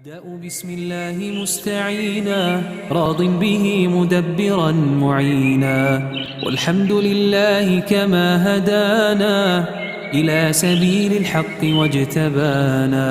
أبدأ بسم الله مستعينا راض به مدبرا معينا والحمد لله كما هدانا إلى سبيل الحق واجتبانا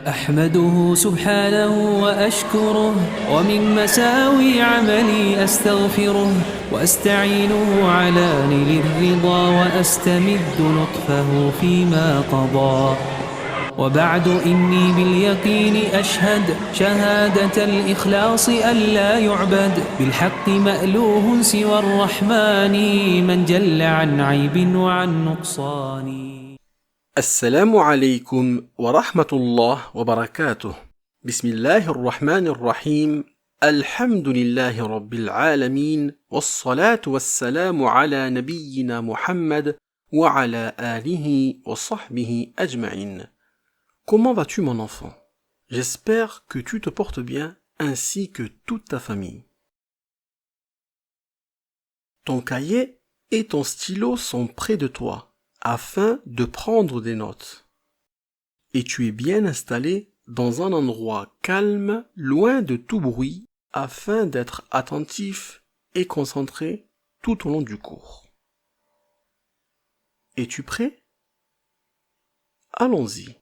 أحمده سبحانه وأشكره ومن مساوي عملي أستغفره وأستعينه على نيل الرضا وأستمد لطفه فيما قضى وبعد إني باليقين أشهد شهادة الإخلاص ألا يعبد بالحق مألوه سوى الرحمن من جل عن عيب وعن نقصان. السلام عليكم ورحمة الله وبركاته. بسم الله الرحمن الرحيم. الحمد لله رب العالمين والصلاة والسلام على نبينا محمد وعلى آله وصحبه أجمعين. Comment vas-tu mon enfant? J'espère que tu te portes bien ainsi que toute ta famille. Ton cahier et ton stylo sont près de toi afin de prendre des notes. Et tu es bien installé dans un endroit calme, loin de tout bruit, afin d'être attentif et concentré tout au long du cours. Es-tu prêt? Allons-y.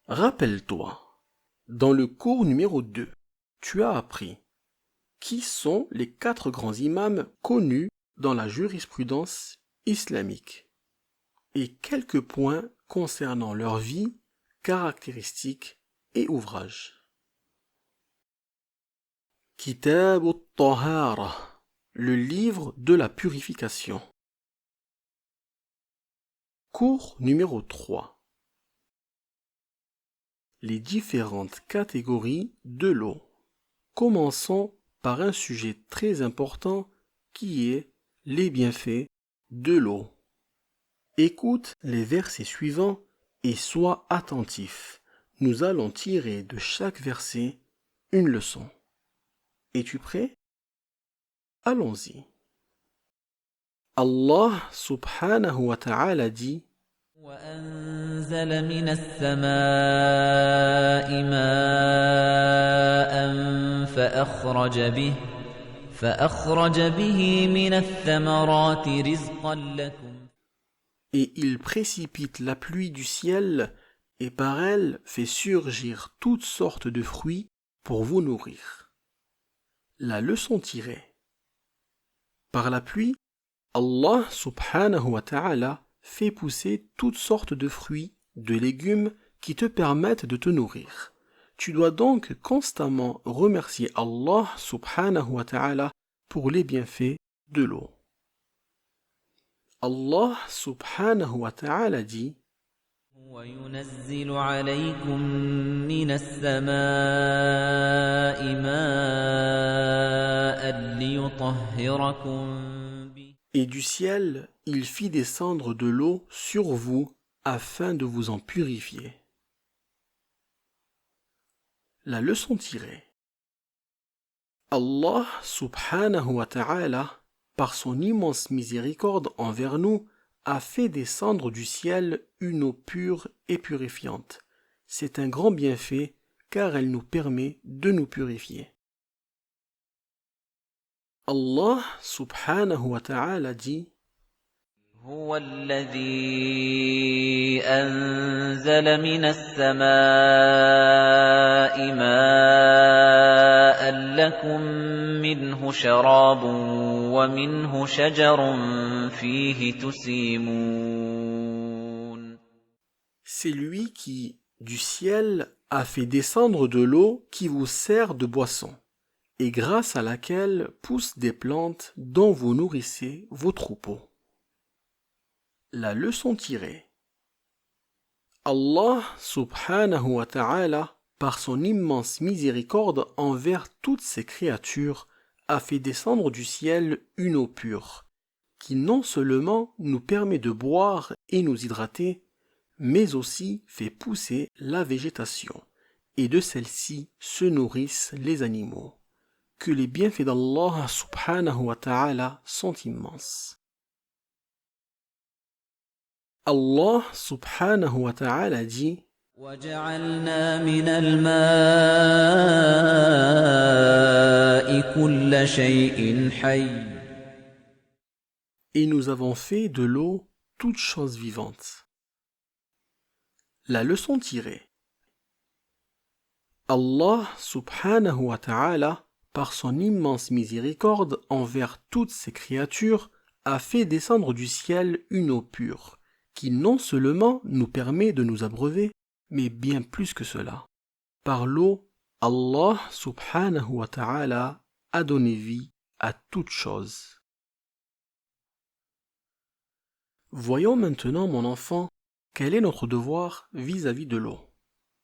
Rappelle-toi, dans le cours numéro 2, tu as appris qui sont les 4 grands imams connus dans la jurisprudence islamique et quelques points concernant leur vie, caractéristiques et ouvrages. Kitab al-Tahara, le livre de la purification. Cours numéro 3. Les différentes catégories de l'eau. Commençons par un sujet très important qui est les bienfaits de l'eau. Écoute les versets suivants et sois attentif. Nous allons tirer de chaque verset une leçon. Es-tu prêt? Allons-y. Allah subhanahu wa ta'ala dit وأنزل من السماء ماء فأخرج به من الثمرات رزقا لكم. Et il précipite la pluie du ciel et par elle fait surgir toutes sortes de fruits pour vous nourrir. La leçon tirée. Par la pluie, Allah subhanahu wa ta'ala fait pousser toutes sortes de fruits, de légumes qui te permettent de te nourrir. Tu dois donc constamment remercier Allah subhanahu wa ta'ala pour les bienfaits de l'eau. Allah subhanahu wa ta'ala dit وينزل عليكم من السماء ماء ليطهركم Et du ciel, il fit descendre de l'eau sur vous afin de vous en purifier. La leçon tirée. Allah subhanahu wa ta'ala, par son immense miséricorde envers nous, a fait descendre du ciel une eau pure et purifiante. C'est un grand bienfait car elle nous permet de nous purifier. Allah subhanahu wa ta'ala dit هو الذي أنزل من السماء ماء لكم منه شراب ومنه شجر فيه تسيمون. C'est lui qui, du ciel, a fait descendre de l'eau qui vous sert de boisson, et grâce à laquelle poussent des plantes dont vous nourrissez vos troupeaux. La leçon tirée. Allah subhanahu wa ta'ala, par son immense miséricorde envers toutes ses créatures, a fait descendre du ciel une eau pure, qui non seulement nous permet de boire et nous hydrater, mais aussi fait pousser la végétation, et de celle-ci se nourrissent les animaux. Que les bienfaits d'Allah subhanahu wa ta'ala sont immenses. Allah subhanahu wa ta'ala dit وَجَعَلْنَا مِنَ الْمَاءِ كُلَّ شَيْءٍ حَيٍّ. Et nous avons fait de l'eau toute chose vivante. La leçon tirée. Allah subhanahu wa ta'ala, par son immense miséricorde envers toutes ses créatures, a fait descendre du ciel une eau pure, qui non seulement nous permet de nous abreuver, mais bien plus que cela. Par l'eau, Allah subhanahu wa ta'ala a donné vie à toute chose. Voyons maintenant, mon enfant, quel est notre devoir vis-à-vis de l'eau.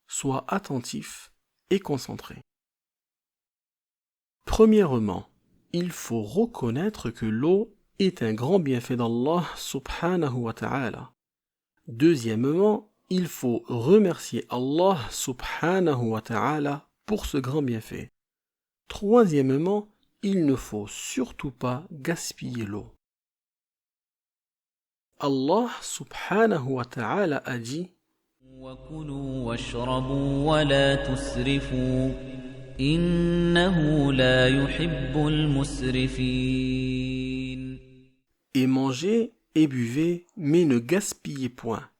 Sois attentif et concentré. Premièrement, il faut reconnaître que l'eau est un grand bienfait d'Allah subhanahu wa ta'ala. Deuxièmement, il faut remercier Allah subhanahu wa ta'ala pour ce grand bienfait. Troisièmement, il ne faut surtout pas gaspiller l'eau. Allah subhanahu wa ta'ala a dit: وَكُلُوا وَاشْرَبُوا وَلَا تُسْرِفُوا إِنَّهُ لَا يُحِبُّ الْمُسْرِفِينَ. Et mangez et buvez, mais ne gaspillez point,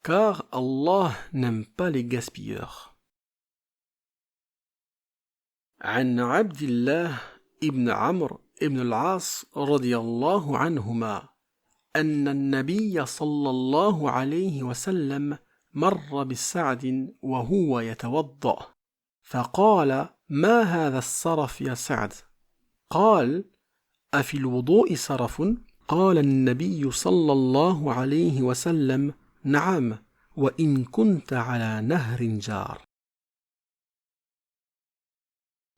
car Allah n'aime pas les gaspilleurs. عن عبد الله ابن عمرو ابن العاص رضي الله عنهما أن النبي صلى الله عليه وسلم مر بالسعد وهو يتوضأ فقال: ما هذا السرف يا سعد؟ قال: أفي الوضوء سرف؟ قال النبي صلى الله عليه وسلم: نعم، وإن كنت على نهر جار.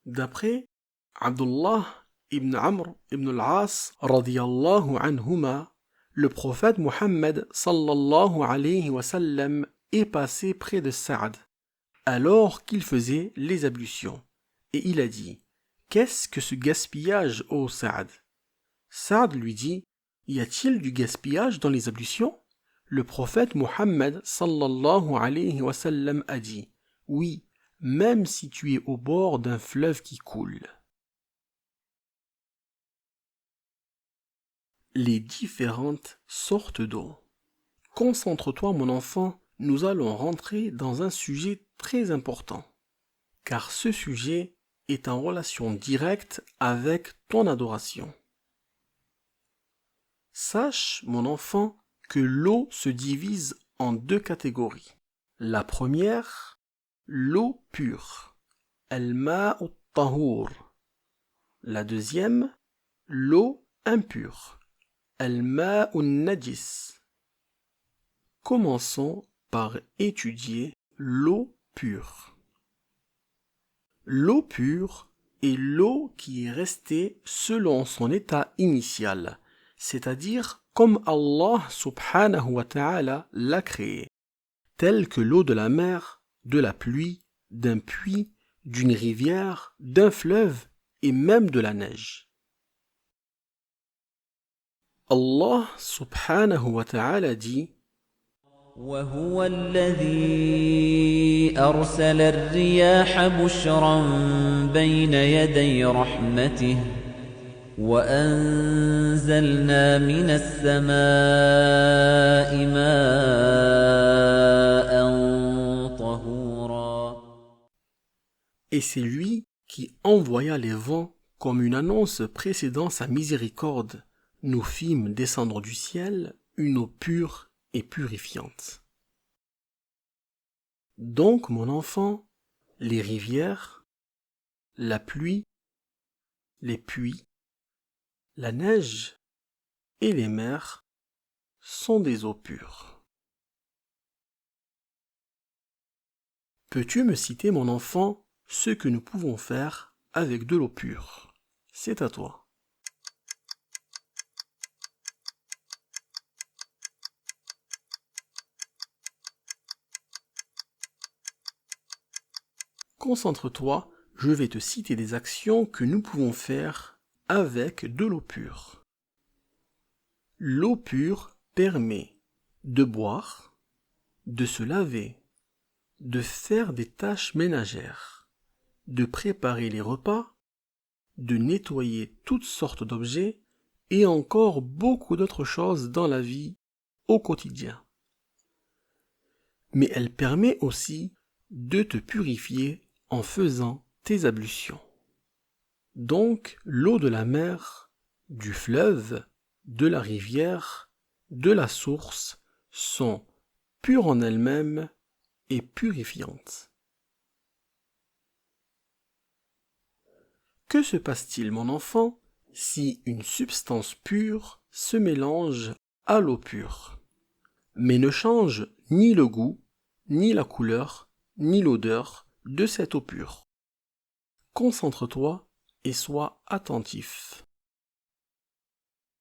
D'après Abdullah ibn Amr ibn al-As radiyallahu anhuma, le prophète Muhammad sallallahu alayhi wa sallam est passé près de Saad alors qu'il faisait les ablutions, et il a dit: qu'est-ce que ce gaspillage, ô Saad? Saad lui dit: y a-t-il du gaspillage dans les ablutions? Le prophète Muhammad sallallahu alayhi wa sallam a dit: oui, même si tu es au bord d'un fleuve qui coule. Les différentes sortes d'eau. Concentre-toi, mon enfant, nous allons rentrer dans un sujet très important, car ce sujet est en relation directe avec ton adoration. Sache, mon enfant, que l'eau se divise en deux catégories. La première, l'eau pure, al-ma'u tahur. La deuxième, l'eau impure, al-ma'u najis. Commençons par étudier l'eau pure. L'eau pure est l'eau qui est restée selon son état initial, c'est-à-dire comme Allah subhanahu wa ta'ala l'a créée, telle que l'eau de la mer, de la pluie, d'un puits, d'une rivière, d'un fleuve et même de la neige. Allah subhanahu wa ta'ala dit: وهو الذي أرسل الرياح بشرا بين يدي رحمته وأنزلنا من السماء ماء طهورا. Et c'est lui qui envoya les vents comme une annonce précédant sa miséricorde. Nous fîmes descendre du ciel une eau pure et purifiante. Donc, mon enfant, les rivières, la pluie, les puits, la neige et les mers sont des eaux pures. Peux-tu me citer, mon enfant, ce que nous pouvons faire avec de l'eau pure? C'est à toi. Concentre-toi, je vais te citer des actions que nous pouvons faire avec de l'eau pure. L'eau pure permet de boire, de se laver, de faire des tâches ménagères, de préparer les repas, de nettoyer toutes sortes d'objets et encore beaucoup d'autres choses dans la vie au quotidien. Mais elle permet aussi de te purifier en faisant tes ablutions. Donc l'eau de la mer, du fleuve, de la rivière, de la source sont pures en elles-mêmes et purifiantes. Que se passe-t-il, mon enfant, si une substance pure se mélange à l'eau pure, mais ne change ni le goût, ni la couleur, ni l'odeur de cette eau pure? Concentre-toi et sois attentif.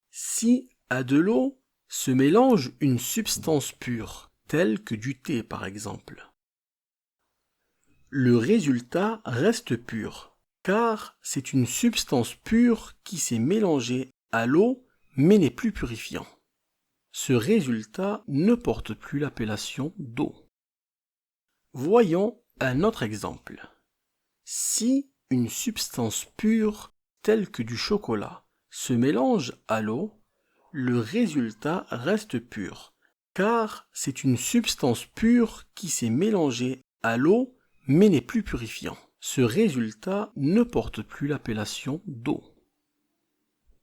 Si à de l'eau se mélange une substance pure, telle que du thé par exemple, le résultat reste pur, car c'est une substance pure qui s'est mélangée à l'eau mais n'est plus purifiant. Ce résultat ne porte plus l'appellation d'eau. Voyons un autre exemple. Si une substance pure telle que du chocolat se mélange à l'eau, le résultat reste pur, car c'est une substance pure qui s'est mélangée à l'eau mais n'est plus purifiant. Ce résultat ne porte plus l'appellation d'eau.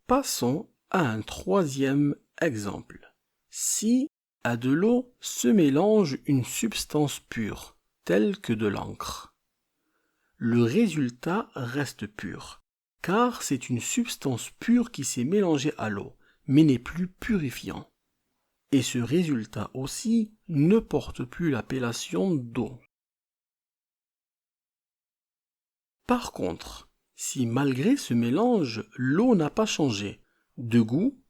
Passons à un troisième exemple. Si à de l'eau se mélange une substance pure, telle que de l'encre, le résultat reste pur, car c'est une substance pure qui s'est mélangée à l'eau, mais n'est plus purifiant. Et ce résultat aussi ne porte plus l'appellation d'eau. Par contre, si malgré ce mélange, l'eau n'a pas changé de goût,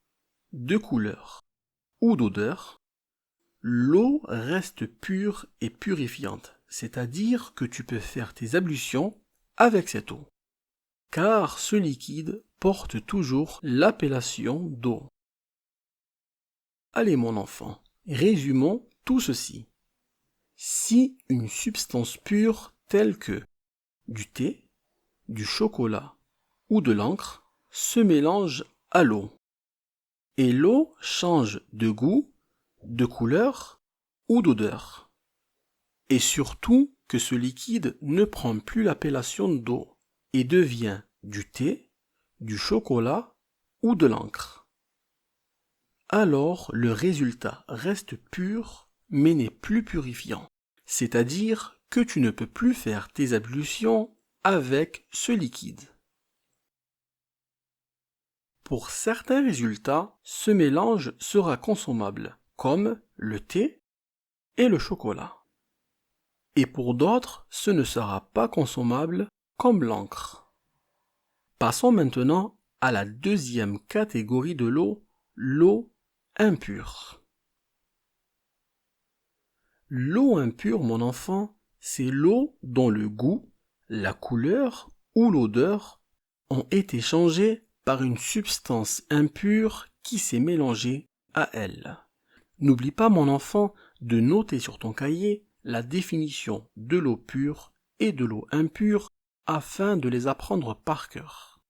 de couleur ou d'odeur, l'eau reste pure et purifiante, c'est-à-dire que tu peux faire tes ablutions avec cette eau, car ce liquide porte toujours l'appellation d'eau. Allez mon enfant, résumons tout ceci. Si une substance pure telle que du thé, du chocolat ou de l'encre se mélange à l'eau, et l'eau change de goût, de couleur ou d'odeur, et surtout que ce liquide ne prend plus l'appellation d'eau et devient du thé, du chocolat ou de l'encre, alors le résultat reste pur mais n'est plus purifiant, c'est-à-dire que tu ne peux plus faire tes ablutions avec ce liquide. Pour certains résultats, ce mélange sera consommable, comme le thé et le chocolat. Et pour d'autres, ce ne sera pas consommable, comme l'encre. Passons maintenant à la deuxième catégorie de l'eau impure. L'eau impure, mon enfant, c'est l'eau dont le goût, la couleur ou l'odeur ont été changés par une substance impure qui s'est mélangée à elle. N'oublie pas, mon enfant, de noter sur ton cahier la définition de l'eau pure et de l'eau impure afin de les apprendre par cœur.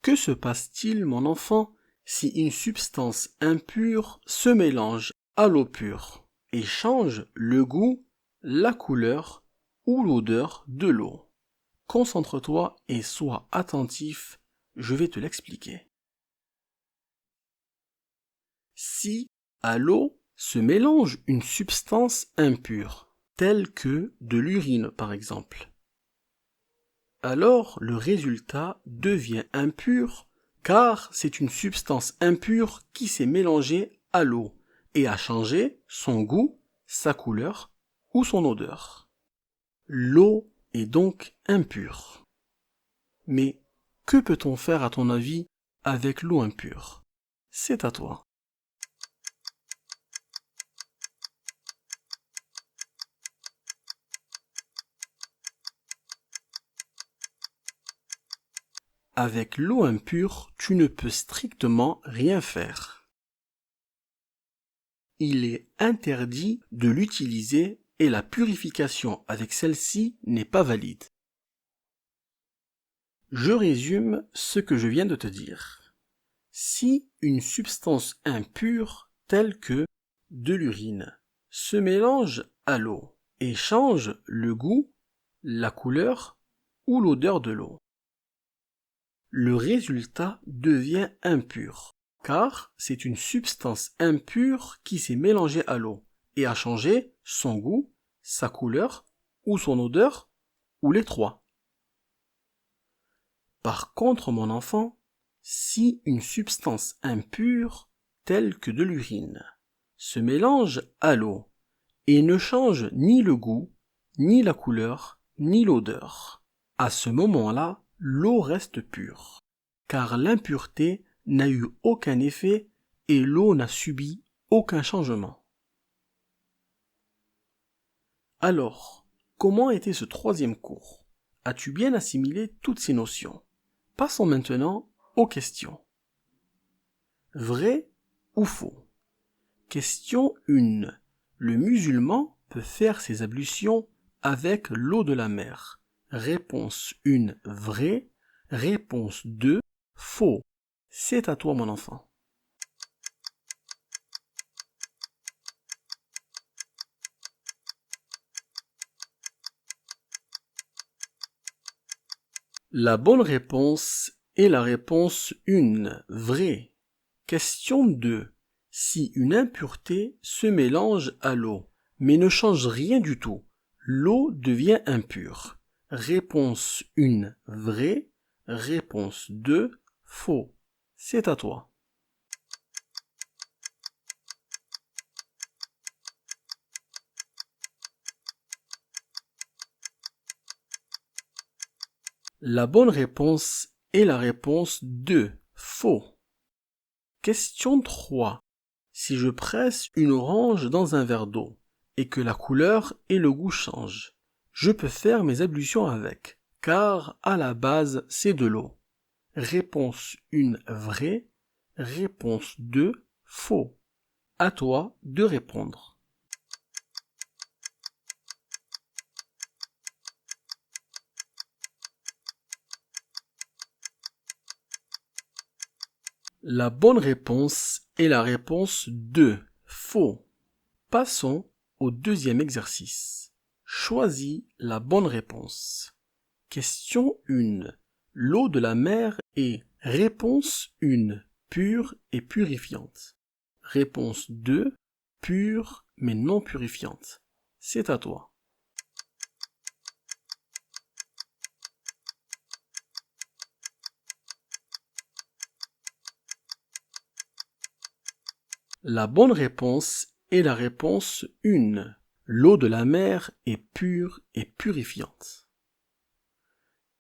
Que se passe-t-il, mon enfant, si une substance impure se mélange à l'eau pure et change le goût, la couleur ou l'odeur de l'eau? Concentre-toi et sois attentif, je vais te l'expliquer. Si à l'eau se mélange une substance impure, telle que de l'urine par exemple, alors le résultat devient impur car c'est une substance impure qui s'est mélangée à l'eau et a changé son goût, sa couleur ou son odeur. L'eau est donc impure. Mais que peut-on faire à ton avis avec l'eau impure? C'est à toi. Avec l'eau impure, tu ne peux strictement rien faire. il est interdit de l'utiliser et la purification avec celle-ci n'est pas valide. Je résume ce que je viens de te dire. Si une substance impure telle que de l'urine se mélange à l'eau et change le goût, la couleur ou l'odeur de l'eau, le résultat devient impur, car c'est une substance impure qui s'est mélangée à l'eau et a changé son goût, sa couleur ou son odeur, ou les trois. Par contre, mon enfant, si une substance impure, telle que de l'urine, se mélange à l'eau et ne change ni le goût, ni la couleur, ni l'odeur, à ce moment-là, l'eau reste pure, car l'impureté n'a eu aucun effet et l'eau n'a subi aucun changement. Alors, comment était ce troisième cours? As-tu bien assimilé toutes ces notions? Passons maintenant aux questions. Vrai ou faux? Question 1. Le musulman peut faire ses ablutions avec l'eau de la mer. Réponse 1. Vrai. Réponse 2. Faux. C'est à toi, mon enfant. La bonne réponse est la réponse 1. Vrai. Question 2. Si une impureté se mélange à l'eau, mais ne change rien du tout, l'eau devient impure. Réponse 1. Vrai. Réponse 2. Faux. C'est à toi. La bonne réponse est la réponse 2. Faux. Question 3. Si je presse une orange dans un verre d'eau et que la couleur et le goût changent, je peux faire mes ablutions avec, car à la base c'est de l'eau. Réponse 1. Vrai. Réponse 2. Faux. À toi de répondre. La bonne réponse est la réponse 2. Faux. Passons au deuxième exercice. Choisis la bonne réponse. Question 1. L'eau de la mer est réponse 1. Pure et purifiante. Réponse 2. Pure mais non purifiante. C'est à toi. La bonne réponse est la réponse 1. L'eau de la mer est pure et purifiante.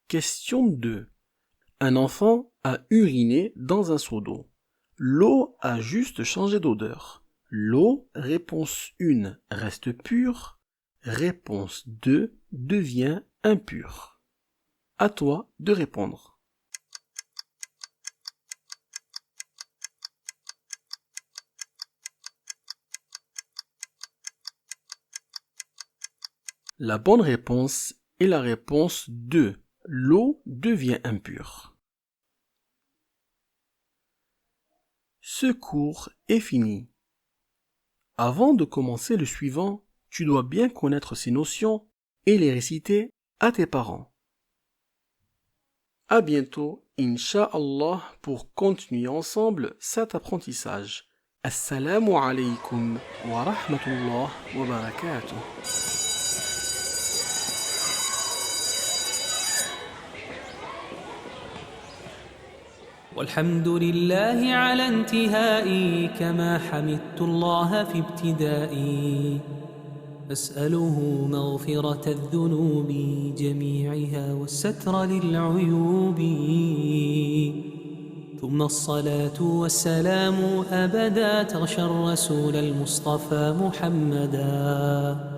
Question 2. Un enfant a uriné dans un seau d'eau. L'eau a juste changé d'odeur. L'eau, réponse 1, reste pure. Réponse 2 devient impure. À toi de répondre. La bonne réponse est la réponse 2. L'eau devient impure. Ce cours est fini. Avant de commencer le suivant, tu dois bien connaître ces notions et les réciter à tes parents. À bientôt, Inch'Allah, pour continuer ensemble cet apprentissage. Assalamu alaykum wa rahmatullah wa barakatuh. والحمد لله على انتهائي كما حمدت الله في ابتدائي أسأله مغفرة الذنوب جميعها والستر للعيوب ثم الصلاة والسلام أبدا تغشى الرسول المصطفى محمدا